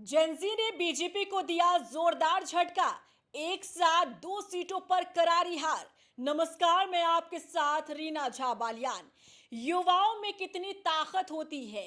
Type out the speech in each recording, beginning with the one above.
Gen Z ने BJP को दिया जोरदार झटका। एक साथ दो सीटों पर करारी हार। नमस्कार, मैं आपके साथ रीना झा बालियान। युवाओं में कितनी ताकत होती है,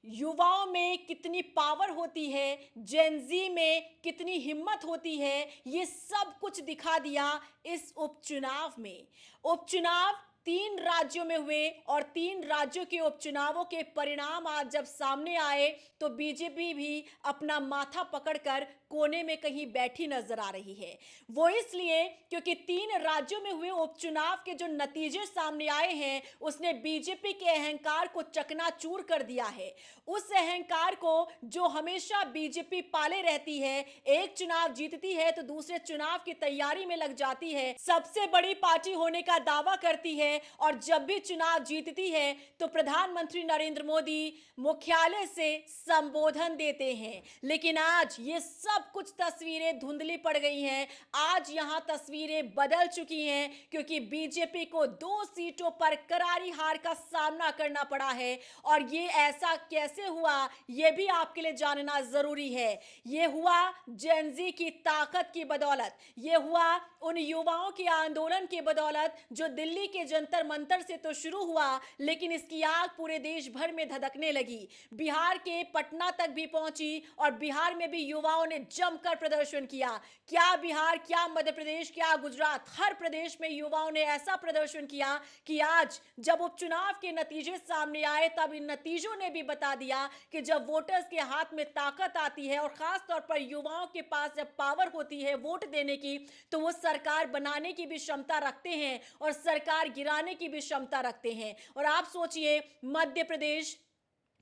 युवाओं में कितनी पावर होती है, जेनजी में कितनी हिम्मत होती है, ये सब कुछ दिखा दिया इस उपचुनाव में। उपचुनाव तीन राज्यों में हुए और तीन राज्यों के उपचुनावों के परिणाम आज जब सामने आए तो बीजेपी भी अपना माथा पकड़कर कोने में कहीं बैठी नजर आ रही है। वो इसलिए क्योंकि तीन राज्यों में हुए उपचुनाव के जो नतीजे सामने आए हैं उसने बीजेपी के अहंकार को चकनाचूर कर दिया है। उस अहंकार को जो हमेशा बीजेपी पाले रहती है, एक चुनाव जीतती है तो दूसरे चुनाव की तैयारी में लग जाती है, सबसे बड़ी पार्टी होने का दावा करती है और जब भी चुनाव जीतती है तो प्रधानमंत्री नरेंद्र मोदी मुख्यालय से संबोधन देते हैं। लेकिन आज ये सब कुछ तस्वीरें धुंधली पड़ गई हैं। आज यहां तस्वीरें बदल चुकी हैं क्योंकि बीजेपी को दो सीटों पर करारी हार का सामना करना पड़ा है। और ये ऐसा कैसे हुआ ये भी आपके लिए जानना जरूरी है। ये हुआ जेनजी की ताकत की बदौलत, ये हुआ उन युवाओं के आंदोलन की बदौलत जो दिल्ली के जंतर मंतर से तो शुरू हुआ लेकिन इसकी आग पूरे देश भर में धधकने लगी, बिहार के पटना तक भी पहुंची और बिहार में भी युवाओं ने जमकर प्रदर्शन किया। क्या बिहार, क्या मध्य प्रदेश, क्या गुजरात, हर प्रदेश में युवाओं ने ऐसा प्रदर्शन किया कि आज जब उपचुनाव के नतीजे सामने आए तब इन नतीजों ने भी बता दिया कि जब वोटर्स के हाथ में ताकत आती है और खास तौर पर युवाओं के पास जब पावर होती है वोट देने की तो वो सरकार बनाने की भी क्षमता रखते हैं और सरकार गिराने की भी क्षमता रखते हैं। और आप सोचिए, मध्य प्रदेश,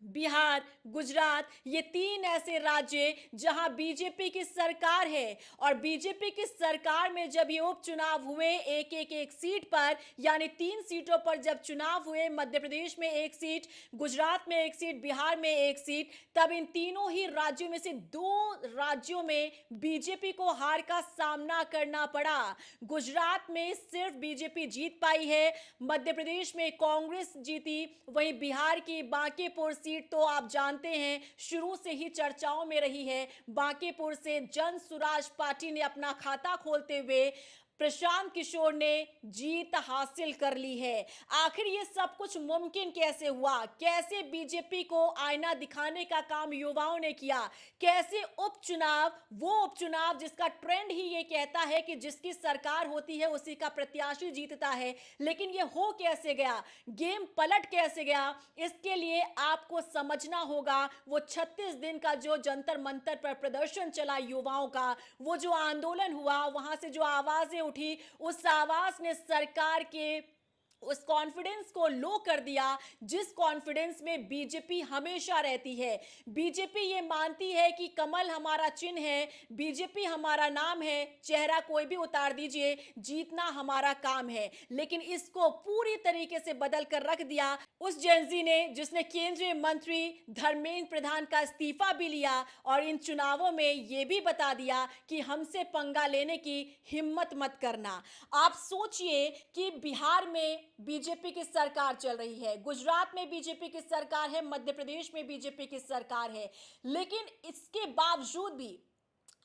बिहार, गुजरात, ये तीन ऐसे राज्य जहां बीजेपी की सरकार है और बीजेपी की सरकार में जब ये उपचुनाव हुए एक सीट पर, यानी तीन सीटों पर जब चुनाव हुए, मध्य प्रदेश में एक सीट, गुजरात में एक सीट, बिहार में एक सीट, तब इन तीनों ही राज्यों में से दो राज्यों में बीजेपी को हार का सामना करना पड़ा। गुजरात में सिर्फ बीजेपी जीत पाई है, मध्य प्रदेश में कांग्रेस जीती, वहीं बिहार की बांकीपुर सीट तो आप जानते हैं शुरू से ही चर्चाओं में रही है। बांकीपुर से जन सुराज पार्टी ने अपना खाता खोलते हुए प्रशांत किशोर ने जीत हासिल कर ली है। आखिर ये सब कुछ मुमकिन कैसे हुआ? कैसे बीजेपी को आईना दिखाने का काम युवाओं ने किया? कैसे उपचुनाव, वो उपचुनाव जिसका ट्रेंड ही ये कहता है कि जिसकी सरकार होती है उसी का प्रत्याशी जीतता है, लेकिन ये हो कैसे गया? गेम पलट कैसे गया? इसके लिए आपको समझना होगा वो 36 दिन का जो जंतर मंतर पर प्रदर्शन चला युवाओं का, वो जो आंदोलन हुआ, वहां से जो आवाजें उठी, उस आवाज ने सरकार के उस कॉन्फिडेंस को लो कर दिया जिस कॉन्फिडेंस में बीजेपी हमेशा रहती है। बीजेपी ये मानती है कि कमल हमारा चिन्ह है, बीजेपी हमारा नाम है, चेहरा कोई भी उतार दीजिए, जीतना हमारा काम है। लेकिन इसको पूरी तरीके से बदल कर रख दिया उस जेनजी ने जिसने केंद्रीय मंत्री धर्मेंद्र प्रधान का इस्तीफा भी लिया और इन चुनावों में यह भी बता दिया कि हमसे पंगा लेने की हिम्मत मत करना। आप सोचिए कि बिहार में बीजेपी की सरकार चल रही है, गुजरात में बीजेपी की सरकार है, मध्य प्रदेश में बीजेपी की सरकार है, लेकिन इसके बावजूद भी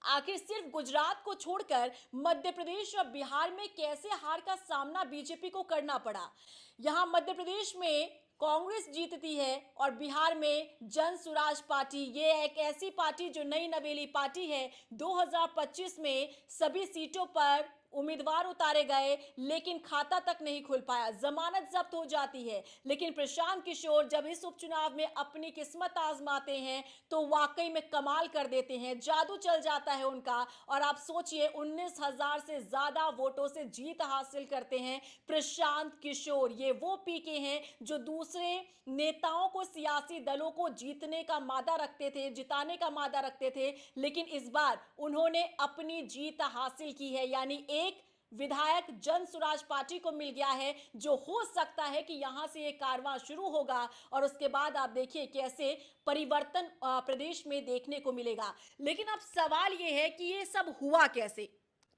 आखिर सिर्फ गुजरात को छोड़कर मध्य प्रदेश और बिहार में कैसे हार का सामना बीजेपी को करना पड़ा? यहां मध्य प्रदेश में कांग्रेस जीतती है और बिहार में जन सुराज पार्टी, ये एक ऐसी पार्टी जो नई नवेली पार्टी है, 2025 में सभी सीटों पर उम्मीदवार उतारे गए लेकिन खाता तक नहीं खुल पाया, जमानत जब्त हो जाती है। लेकिन प्रशांत किशोर जब इस उपचुनाव में अपनी किस्मत आजमाते हैं तो वाकई में कमाल कर देते हैं, जादू चल जाता है उनका। और आप सोचिए 19,000 से ज्यादा वोटों से जीत हासिल करते हैं प्रशांत किशोर। ये वो पीके हैं जो दूसरे नेताओं को, सियासी दलों को जीतने का मादा रखते थे, जिताने का मादा रखते थे, लेकिन इस बार उन्होंने अपनी जीत हासिल की है। यानी एक विधायक जन सुराज पार्टी को मिल गया है जो हो सकता है कि यहां से एक कारवां शुरू होगा और उसके बाद आप देखिए कैसे परिवर्तन प्रदेश में देखने को मिलेगा। लेकिन अब सवाल यह है कि ये सब हुआ कैसे?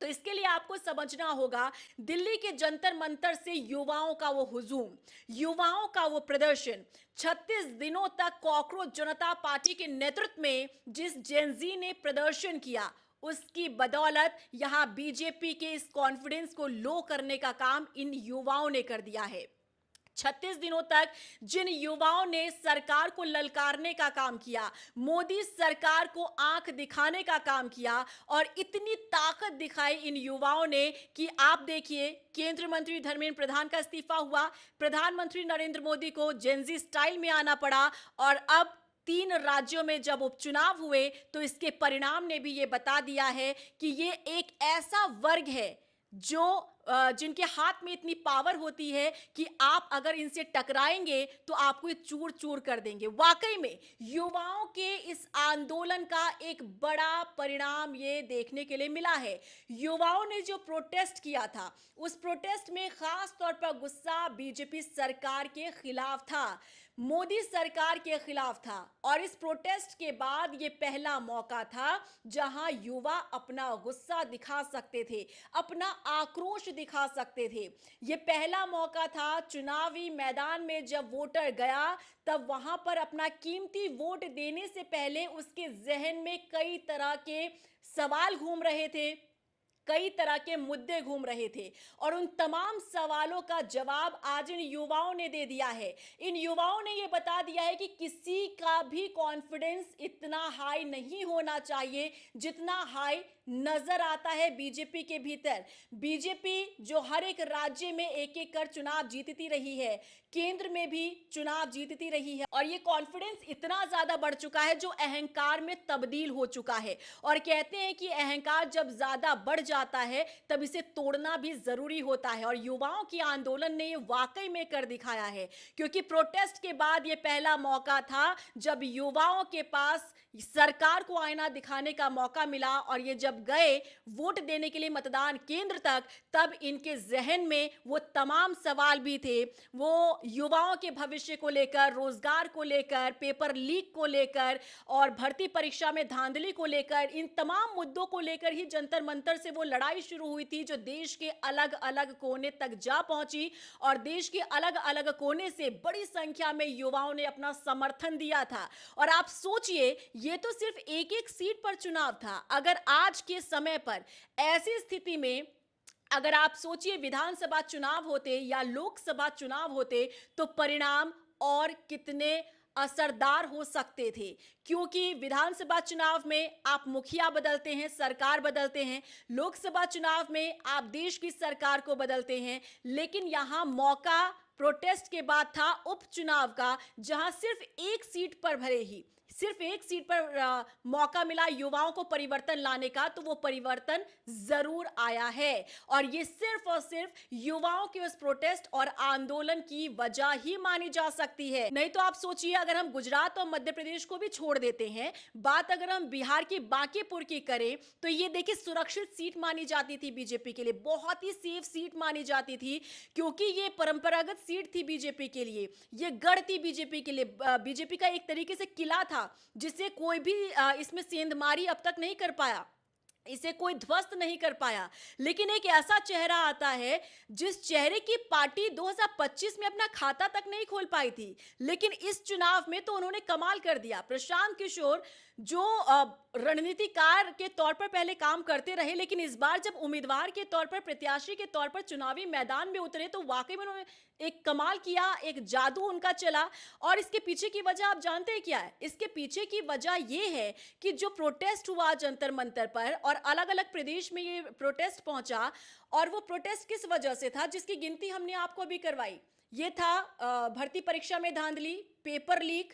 तो इसके लिए आपको समझना होगा, दिल्ली के जंतर मंतर से युवाओं का वो हुजूम, युवाओं का वो प्रदर्शन, 36 दिनों तक कॉकरोच जनता पार्टी के नेतृत्व में जिस जेनजी ने प्रदर्शन किया, उसकी बदौलत यहां बीजेपी के इस कॉन्फिडेंस को लो करने का काम इन युवाओं ने कर दिया है। 36 दिनों तक जिन युवाओं ने सरकार को ललकारने का काम किया, मोदी सरकार को आंख दिखाने का काम किया और इतनी ताकत दिखाई इन युवाओं ने कि आप देखिए, केंद्रीय मंत्री धर्मेंद्र प्रधान का इस्तीफा हुआ, प्रधानमंत्री नरेंद्र मोदी को जेनजी स्टाइल में आना पड़ा और अब 3 राज्यों में जब उपचुनाव हुए तो इसके परिणाम ने भी ये बता दिया है कि ये एक ऐसा वर्ग है जो जिनके हाथ में इतनी पावर होती है कि आप अगर इनसे टकराएंगे तो आपको ये चूर चूर कर देंगे। वाकई में युवाओं के इस आंदोलन का एक बड़ा परिणाम ये देखने के लिए मिला है। युवाओं ने जो प्रोटेस्ट किया था, उस प्रोटेस्ट में खास तौर पर गुस्सा बीजेपी सरकार के खिलाफ था, मोदी सरकार के खिलाफ था और इस प्रोटेस्ट के बाद ये पहला मौका था जहां युवा अपना गुस्सा दिखा सकते थे, अपना आक्रोश दिखा सकते थे। ये पहला मौका था चुनावी मैदान में, जब वोटर गया तब वहां पर अपना कीमती वोट देने से पहले उसके जहन में कई तरह के सवाल घूम रहे थे, कई तरह के मुद्दे घूम रहे थे और उन तमाम सवालों का जवाब आज इन युवाओं ने दे दिया है। इन युवाओं ने यह बता दिया है कि किसी का भी कॉन्फिडेंस इतना हाई नहीं होना चाहिए जितना हाई नजर आता है बीजेपी के भीतर। बीजेपी जो हर एक राज्य में एक एक कर चुनाव जीतती रही है, केंद्र में भी चुनाव जीतती रही है और ये कॉन्फिडेंस इतना ज्यादा बढ़ चुका है जो अहंकार में तब्दील हो चुका है। और कहते हैं कि अहंकार जब ज्यादा बढ़ जाता है तब इसे तोड़ना भी जरूरी होता है और युवाओं की आंदोलन ने ये वाकई में कर दिखाया है, क्योंकि प्रोटेस्ट के बाद ये पहला मौका था जब युवाओं के पास सरकार को आईना दिखाने का मौका मिला और ये जब गए वोट देने के लिए मतदान केंद्र तक, तब इनके जहन में वो तमाम सवाल भी थे। वो युवाओं के भविष्य को लेकर, रोजगार को लेकर, पेपर लीक को लेकर और भर्ती परीक्षा में धांधली को लेकर, इन तमाम मुद्दों को लेकर ही जंतर मंतर से वो लड़ाई शुरू हुई थी जो देश के अलग अलग कोने तक जा पहुंची और देश के अलग अलग कोने से बड़ी संख्या में युवाओं ने अपना समर्थन दिया था। और आप सोचिए, ये तो सिर्फ एक एक सीट पर चुनाव था। अगर आज के समय पर ऐसी स्थिति में अगर आप सोचिए विधानसभा चुनाव होते या लोकसभा चुनाव होते तो परिणाम और कितने असरदार हो सकते थे, क्योंकि विधानसभा चुनाव में आप मुखिया बदलते हैं, सरकार बदलते हैं, लोकसभा चुनाव में आप देश की सरकार को बदलते हैं, लेकिन यहां मौका प्रोटेस्ट के बाद था उपचुनाव का, जहां सिर्फ एक सीट पर भले ही सिर्फ एक सीट पर मौका मिला युवाओं को परिवर्तन लाने का, तो वो परिवर्तन जरूर आया है और ये सिर्फ और सिर्फ युवाओं के उस प्रोटेस्ट और आंदोलन की वजह ही मानी जा सकती है। नहीं तो आप सोचिए, अगर हम गुजरात और मध्य प्रदेश को भी छोड़ देते हैं, बात अगर हम बिहार की बांकीपुर की करें तो ये देखिए सुरक्षित सीट मानी जाती थी बीजेपी के लिए, बहुत ही सेफ सीट मानी जाती थी, क्योंकि ये परंपरागत सीट थी बीजेपी के लिए, ये गढ़ थी बीजेपी के लिए, बीजेपी का एक तरीके से किला था जिसे कोई भी इसमें सेंधमारी अब तक नहीं कर पाया, इसे कोई ध्वस्त नहीं कर पाया। लेकिन एक ऐसा चेहरा आता है जिस चेहरे की पार्टी 2025 में अपना खाता तक नहीं खोल पाई थी, लेकिन इस चुनाव में तो उन्होंने कमाल कर दिया। प्रशांत किशोर जो रणनीतिकार के तौर पर पहले काम करते रहे, लेकिन इस बार जब उम्मीदवार के तौर पर, प्रत्याशी के तौर पर चुनावी मैदान में उतरे तो वाकई में उन्होंने एक कमाल किया, एक जादू उनका चला। और इसके पीछे की वजह आप जानते हैं क्या है? इसके पीछे की वजह यह है कि जो प्रोटेस्ट हुआ जंतर मंतर पर और अलग अलग प्रदेश में ये प्रोटेस्ट पहुंचा, और वो प्रोटेस्ट किस वजह से था जिसकी गिनती हमने आपको अभी करवाई। ये था भर्ती परीक्षा में धांधली, पेपर लीक,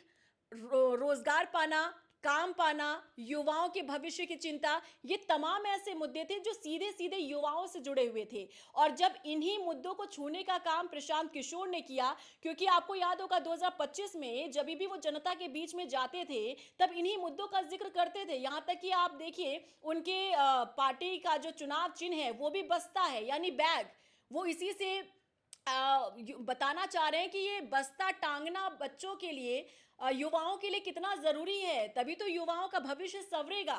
रोजगार पाना, काम पाना, युवाओं के भविष्य की चिंता, ये तमाम ऐसे मुद्दे थे जो सीधे सीधे युवाओं से जुड़े हुए थे। और जब इन्हीं मुद्दों को छूने का काम प्रशांत किशोर ने किया, क्योंकि आपको याद होगा 2025 में जब भी वो जनता के बीच में जाते थे तब इन्हीं मुद्दों का जिक्र करते थे। यहां तक कि आप देखिए उनके पार्टी का जो चुनाव चिन्ह है वो भी बस्ता है, यानी बैग। वो इसी से बताना चाह रहे हैं कि ये बस्ता टांगना बच्चों के लिए, युवाओं के लिए कितना जरूरी है, तभी तो युवाओं का भविष्य संवरेगा।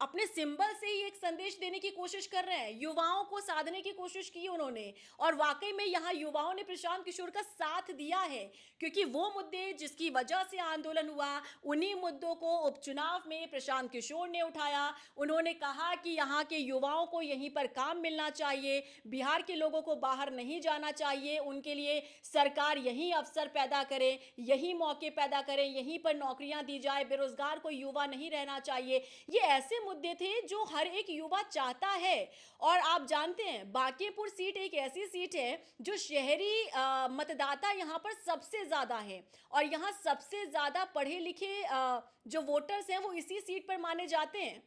अपने सिंबल से ही एक संदेश देने की कोशिश कर रहे हैं, युवाओं को साधने की कोशिश की उन्होंने। और वाकई में यहाँ युवाओं ने प्रशांत किशोर का साथ दिया है, क्योंकि वो मुद्दे जिसकी वजह से आंदोलन हुआ, उन्हीं मुद्दों को उपचुनाव में प्रशांत किशोर ने उठाया। उन्होंने कहा कि यहाँ के युवाओं को यहीं पर काम मिलना चाहिए, बिहार के लोगों को बाहर नहीं जाना चाहिए, उनके लिए सरकार यहीं अवसर पैदा करे, यहीं मौके पैदा करे, यहीं पर नौकरियां दी जाए, बेरोजगार कोई युवा नहीं रहना चाहिए। ये ऐसे मुद्दे थे जो हर एक युवा चाहता है। और आप जानते हैं, बांकीपुर सीट एक ऐसी सीट है जो शहरी मतदाता यहाँ पर सबसे ज्यादा है, और यहाँ सबसे ज्यादा पढ़े लिखे जो वोटर्स हैं वो इसी सीट पर माने जाते हैं।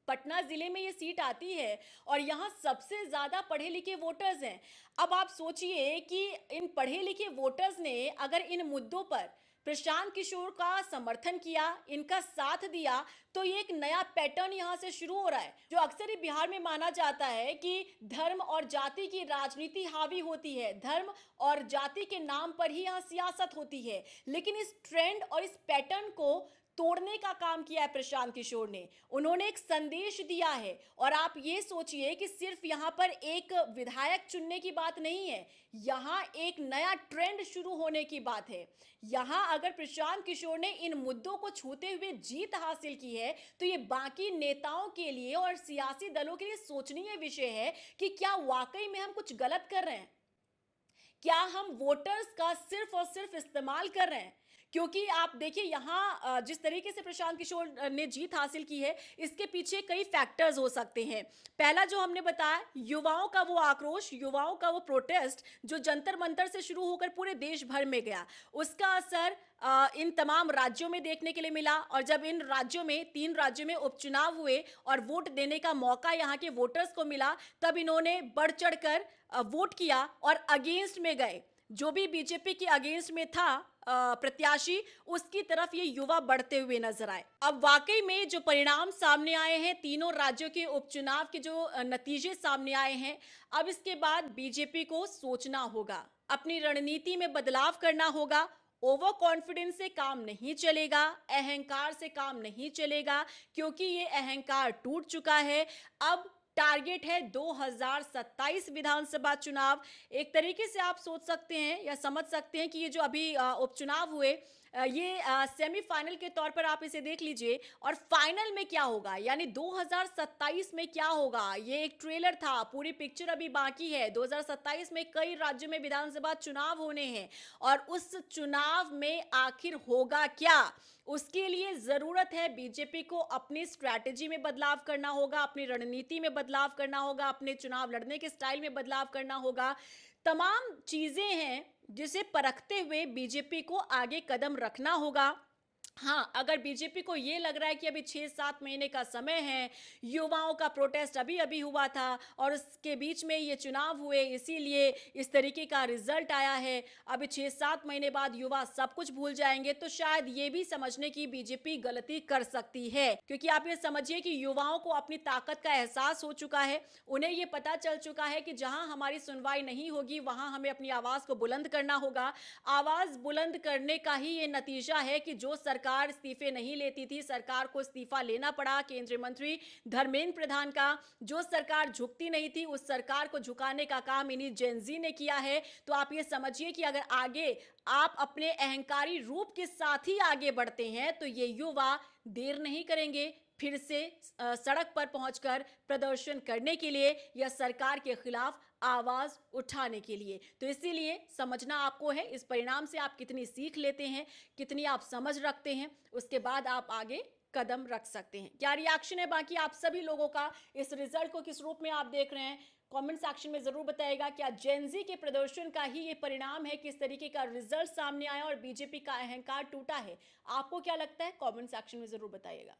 पटना जिले में ये सीट आती है और यहाँ सबसे ज्यादा पढ़े लिखे वोटर्स हैं। अब आप सोचिए कि इन पढ़े लिखे वोटर्स ने अगर इन मुद्दों पर प्रशांत किशोर का समर्थन किया, इनका साथ दिया, तो ये एक नया पैटर्न यहाँ से शुरू हो रहा है। जो अक्सर ही बिहार में माना जाता है कि धर्म और जाति की राजनीति हावी होती है, धर्म और जाति के नाम पर ही यहाँ सियासत होती है, लेकिन इस ट्रेंड और इस पैटर्न को तोड़ने का काम किया है प्रशांत किशोर ने। उन्होंने एक संदेश दिया है। और आप ये सोचिए कि सिर्फ यहाँ पर एक विधायक चुनने की बात नहीं है, यहाँ एक नया ट्रेंड शुरू होने की बात है। यहाँ अगर प्रशांत किशोर ने इन मुद्दों को छूते हुए जीत हासिल की है, तो ये बाकी नेताओं के लिए और सियासी दलों के लिए सोचनीय विषय है कि क्या वाकई में हम कुछ गलत कर रहे हैं, क्या हम वोटर्स का सिर्फ और सिर्फ इस्तेमाल कर रहे हैं। क्योंकि आप देखिए यहाँ जिस तरीके से प्रशांत किशोर ने जीत हासिल की है, इसके पीछे कई फैक्टर्स हो सकते हैं। पहला जो हमने बताया, युवाओं का वो आक्रोश, युवाओं का वो प्रोटेस्ट जो जंतर मंतर से शुरू होकर पूरे देश भर में गया, उसका असर इन तमाम राज्यों में देखने के लिए मिला। और जब इन राज्यों में 3 राज्यों में उपचुनाव हुए और वोट देने का मौका यहाँ के वोटर्स को मिला, तब इन्होंने बढ़ चढ़कर वोट किया और अगेंस्ट में गए। जो भी बीजेपी के अगेंस्ट में था प्रत्याशी, उसकी तरफ ये युवा बढ़ते हुए नजर आए। अब वाकई में जो परिणाम सामने आए हैं, तीनों राज्यों के उपचुनाव के जो नतीजे सामने आए हैं, अब इसके बाद बीजेपी को सोचना होगा, अपनी रणनीति में बदलाव करना होगा। ओवर कॉन्फिडेंस से काम नहीं चलेगा, अहंकार से काम नहीं चलेगा, क्योंकि ये अहंकार टूट चुका है। अब टारगेट है 2027 विधानसभा चुनाव। एक तरीके से आप सोच सकते हैं या समझ सकते हैं कि ये जो अभी उपचुनाव हुए, ये सेमीफाइनल के तौर पर आप इसे देख लीजिए। और फाइनल में क्या होगा, यानी 2027 में क्या होगा, ये एक ट्रेलर था, पूरी पिक्चर अभी बाकी है। 2027 में कई राज्यों में विधानसभा चुनाव होने हैं, और उस चुनाव में आखिर होगा क्या, उसके लिए जरूरत है बीजेपी को अपनी स्ट्रैटेजी में बदलाव करना होगा, अपनी रणनीति में बदलाव करना होगा, अपने चुनाव लड़ने के स्टाइल में बदलाव करना होगा। तमाम चीजें हैं जिसे परखते हुए बीजेपी को आगे कदम रखना होगा। हाँ, अगर बीजेपी को ये लग रहा है कि अभी 6-7 महीने का समय है, युवाओं का प्रोटेस्ट अभी अभी हुआ था और उसके बीच में ये चुनाव हुए, इसीलिए इस तरीके का रिजल्ट आया है, अभी 6-7 महीने बाद युवा सब कुछ भूल जाएंगे, तो शायद ये भी समझने की बीजेपी गलती कर सकती है। क्योंकि आप ये समझिए कि युवाओं को अपनी ताकत का एहसास हो चुका है, उन्हें ये पता चल चुका है कि जहां हमारी सुनवाई नहीं होगी, वहां हमें अपनी आवाज को बुलंद करना होगा। आवाज बुलंद करने का ही ये नतीजा है कि जो सरकार इस्तीफे नहीं लेती थी, सरकार को इस्तीफा लेना पड़ा केंद्रीय मंत्री धर्मेंद्र प्रधान का। जो सरकार झुकती नहीं थी, उस सरकार को झुकाने का काम इन्हीं जेनजी ने किया है। तो आप ये समझिए कि अगर आगे आप अपने अहंकारी रूप के साथ ही आगे बढ़ते हैं, तो ये युवा देर नहीं करेंगे फिर से सड़क पर पहुंचकर प्रदर्शन करने के लिए या सरकार के खिलाफ आवाज उठाने के लिए। तो इसीलिए समझना आपको है, इस परिणाम से आप कितनी सीख लेते हैं, कितनी आप समझ रखते हैं, उसके बाद आप आगे कदम रख सकते हैं। क्या रिएक्शन है बाकी आप सभी लोगों का, इस रिजल्ट को किस रूप में आप देख रहे हैं, कमेंट सेक्शन में जरूर बताइएगा। क्या जेनजी के प्रदर्शन का ही ये परिणाम है, किस तरीके का रिजल्ट सामने आया और बीजेपी का अहंकार टूटा है? आपको क्या लगता है, कमेंट सेक्शन में जरूर बताइएगा।